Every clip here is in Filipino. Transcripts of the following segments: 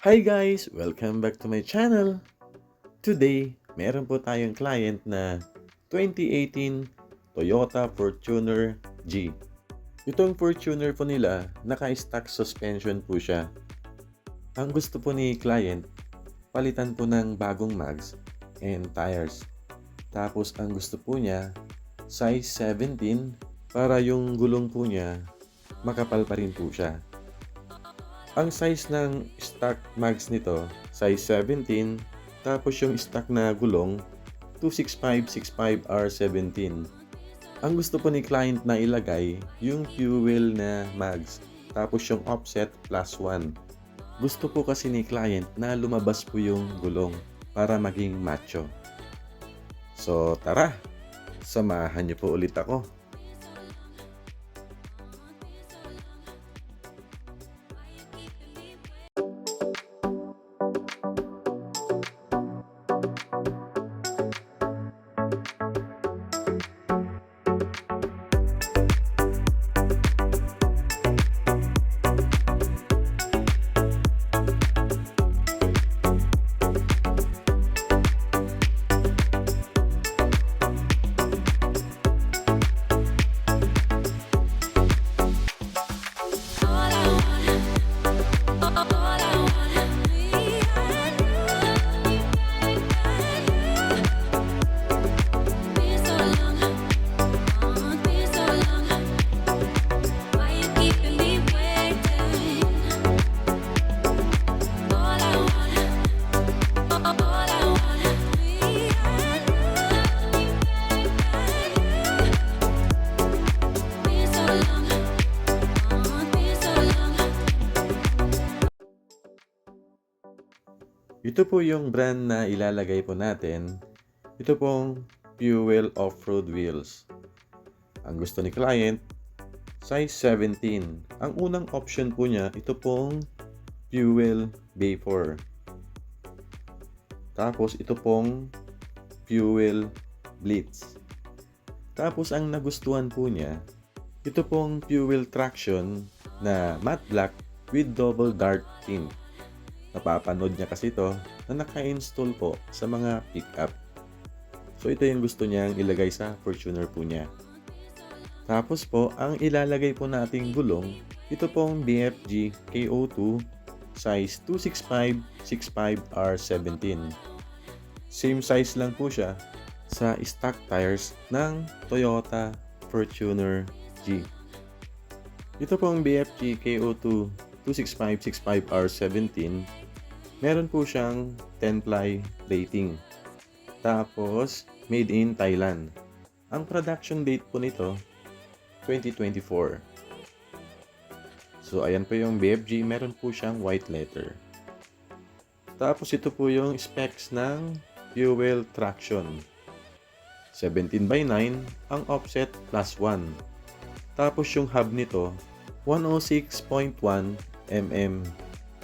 Hi guys! Welcome back to my channel! Today, meron po tayong client na 2018 Toyota Fortuner G. Itong Fortuner po nila, naka-stock suspension po siya. Ang gusto po ni client, palitan po ng bagong mags and tires. Tapos ang gusto po niya, size 17 para yung gulong po niya, makapal pa rin po siya. Ang size ng stock mags nito, size 17, tapos yung stock na gulong, 265/65R17. Ang gusto po ni client na ilagay, yung fuel na mags, tapos yung offset +1. Gusto po kasi ni client na lumabas po yung gulong para maging macho. So tara, samahan niyo po ulit ako. Ito po yung brand na ilalagay po natin. Ito pong Fuel Off-Road Wheels. Ang gusto ni client, size 17. Ang unang option po niya, ito pong Fuel Vapor. Tapos ito pong Fuel Blitz. Tapos ang nagustuhan po niya, ito pong Fuel Traction na matte black with double dart tint. Napapanood niya kasi ito na naka-install po sa mga pickup. So ito yung gusto niyang ilagay sa Fortuner po niya. Tapos po, ang ilalagay po nating gulong, ito pong BFG KO2 size 265/65R17. Same size lang po siya sa stock tires ng Toyota Fortuner G. Ito pong BFG KO2 265/65R17, meron po siyang 10-ply rating. Tapos, made in Thailand. Ang production date po nito, 2024. So, ayan po yung BFG. Meron po siyang white letter. Tapos, ito po yung specs ng fuel traction. 17/9, ang offset +1. Tapos, yung hub nito, 106.1 mm.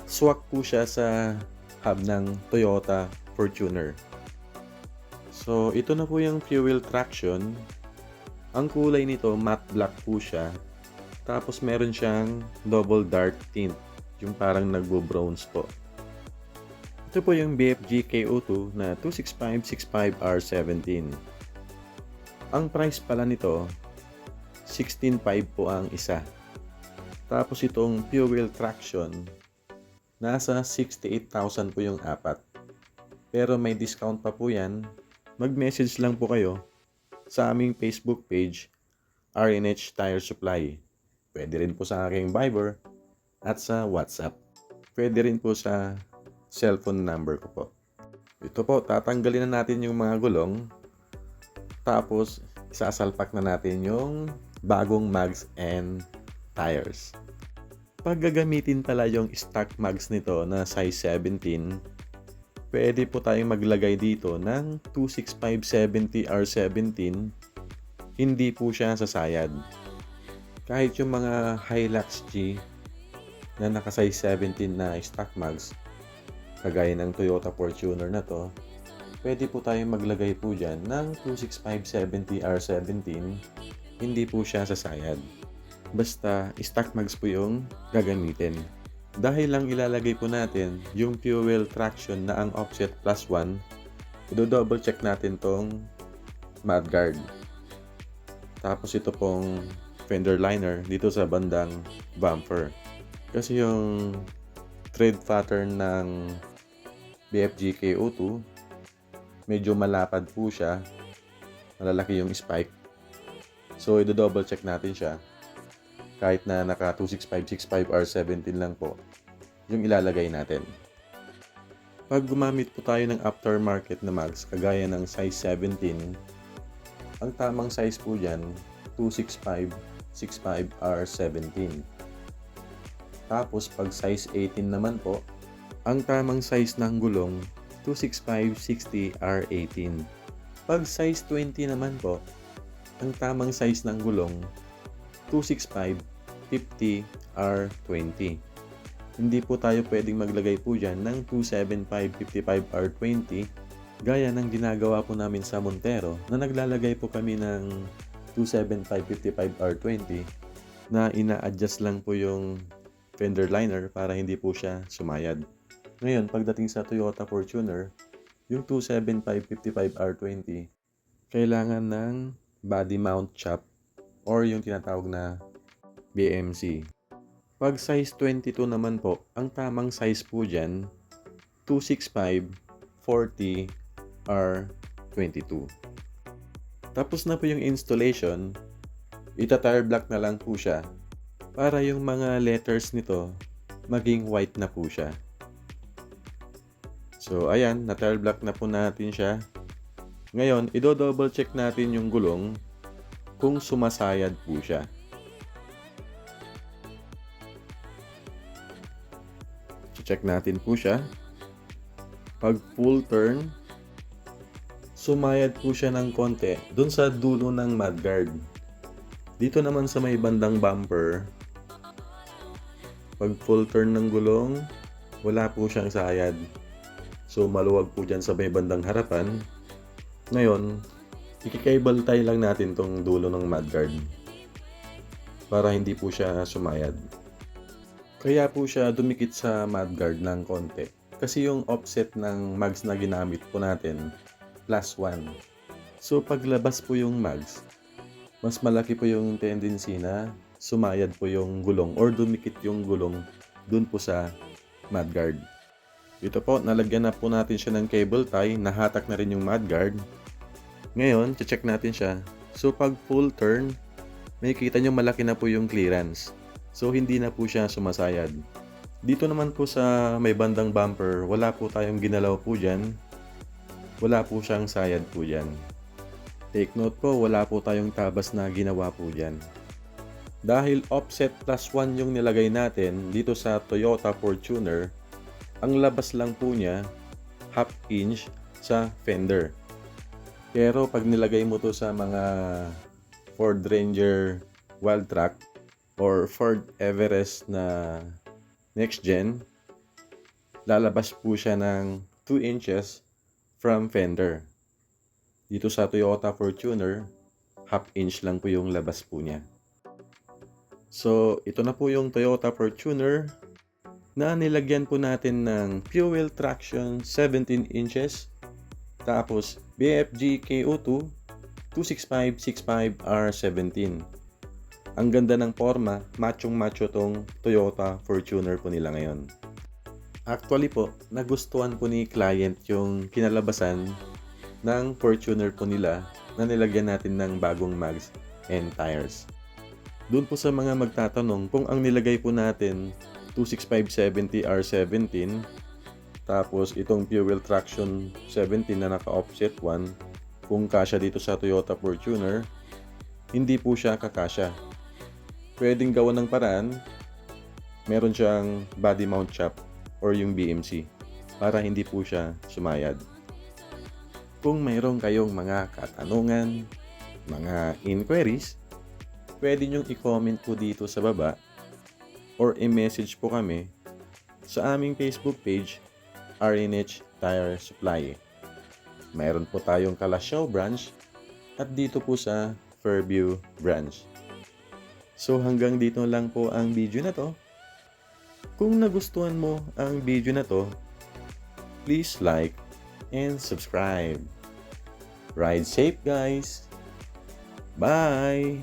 Swak po siya sa hub ng Toyota Fortuner. So, ito na po yung fuel traction. Ang kulay nito, matte black po siya. Tapos, meron siyang double dart tint. Yung parang nagbo-bronze po. Ito po yung BFG KO2 na 265/65R17. Ang price pala nito, 16.5 po ang isa. Tapos itong fuel traction, nasa 68,000 po yung apat. Pero may discount pa po yan. Mag-message lang po kayo sa aming Facebook page, RNH Tire Supply. Pwede rin po sa aking Viber at sa WhatsApp. Pwede rin po sa cellphone number ko po. Ito po, tatanggalin na natin yung mga gulong. Tapos, isasalpak na natin yung bagong mags and tires. Pag gagamitin pala yung stock mags nito na size 17, pwede po tayong maglagay dito ng 265/70R17. Hindi po siya sasayad. Kahit yung mga Hilux G na naka size 17 na stock mags, kagaya ng Toyota Fortuner na to, pwede po tayong maglagay po dyan ng 265/70R17. Hindi po siya sasayad. Basta stock mags po yung gagamitin. Dahil lang ilalagay po natin yung fuel traction na ang offset +1, i-double check natin tong mudguard. Tapos ito pong fender liner dito sa bandang bumper. Kasi yung tread pattern ng BFG KO2, medyo malapad po siya. Malalaki yung spike. So, i-double check natin siya. Kahit na naka 26565 R17 lang po yung ilalagay natin. Pag gumamit po tayo ng aftermarket na mags kagaya ng size 17, ang tamang size po dyan 26565 R17. Tapos pag size 18 naman po, ang tamang size ng gulong 26560 R18. Pag size 20 naman po, ang tamang size ng gulong 26550 R20. Hindi po tayo pwedeng maglagay po dyan ng 27555 R20 gaya ng ginagawa po namin sa Montero na naglalagay po kami ng 27555 R20 na ina-adjust lang po yung fender liner para hindi po siya sumayad. Ngayon, pagdating sa Toyota Fortuner, yung 27555 R20 kailangan ng body mount chop or yung tinatawag na BMC. Pag size 22 naman po, ang tamang size po dyan 26540 R22. Tapos na po yung installation, ita-tire block na lang po siya para yung mga letters nito maging white na po siya. So ayan, na-tire block na po natin siya. Ngayon, i-double check natin yung gulong kung sumasayad po siya. Check natin po siya. Pag full turn, sumayad po siya ng konti dun sa dulo ng mudguard. Dito naman sa may bandang bumper, pag full turn ng gulong, wala po siyang sayad. So maluwag po dyan sa may bandang harapan. Ngayon, i-cable tie lang natin tong dulo ng mudguard para hindi po siya sumayad. Kaya po siya dumikit sa mudguard ng konti. Kasi yung offset ng mags na ginamit po natin, +1. So paglabas po yung mags, mas malaki po yung tendency na sumayad po yung gulong or dumikit yung gulong dun po sa mudguard. Ito po, nalagyan na po natin siya ng cable tie, nahatak na rin yung mudguard. Ngayon, check natin siya. So pag full turn, makikita nyo malaki na po yung clearance. So hindi na po siya sumasayad. Dito naman po sa may bandang bumper, wala po tayong ginalaw po dyan. Wala po siyang sayad po dyan. Take note po, wala po tayong tabas na ginawa po dyan. Dahil offset +1 yung nilagay natin dito sa Toyota Fortuner, ang labas lang po niya 1/2 inch sa fender. Pero pag nilagay mo to sa mga Ford Ranger Wildtrak or Ford Everest na next gen, lalabas po siya ng 2 inches from fender. Dito sa Toyota Fortuner, 1/2 inch lang po yung labas po niya. So, ito na po yung Toyota Fortuner na nilagyan po natin ng fuel traction 17 inches. Tapos, BFG KO2 26565 R17. Ang ganda ng forma, machong-macho tong Toyota Fortuner po nila ngayon. Actually po, nagustuhan po ni client yung kinalabasan ng Fortuner po nila na nilagyan natin ng bagong mags and tires. Doon po sa mga magtatanong kung ang nilagay po natin 26570 R17 tapos itong fuel traction 17 na naka-offset 1, kung kasya dito sa Toyota Fortuner, hindi po siya kakasya. Pwedeng gawa ng paraan, meron siyang body mount chop or yung BMC para hindi po siya sumayad. Kung mayroon kayong mga katanungan, mga inquiries, pwede nyong i-comment po dito sa baba or i-message po kami sa aming Facebook page, RNH Tire Supply. Mayroon po tayong Kalasyaw branch at dito po sa Fairview branch. So hanggang dito lang po ang video na to. Kung nagustuhan mo ang video na to, please like and subscribe. Ride safe guys! Bye!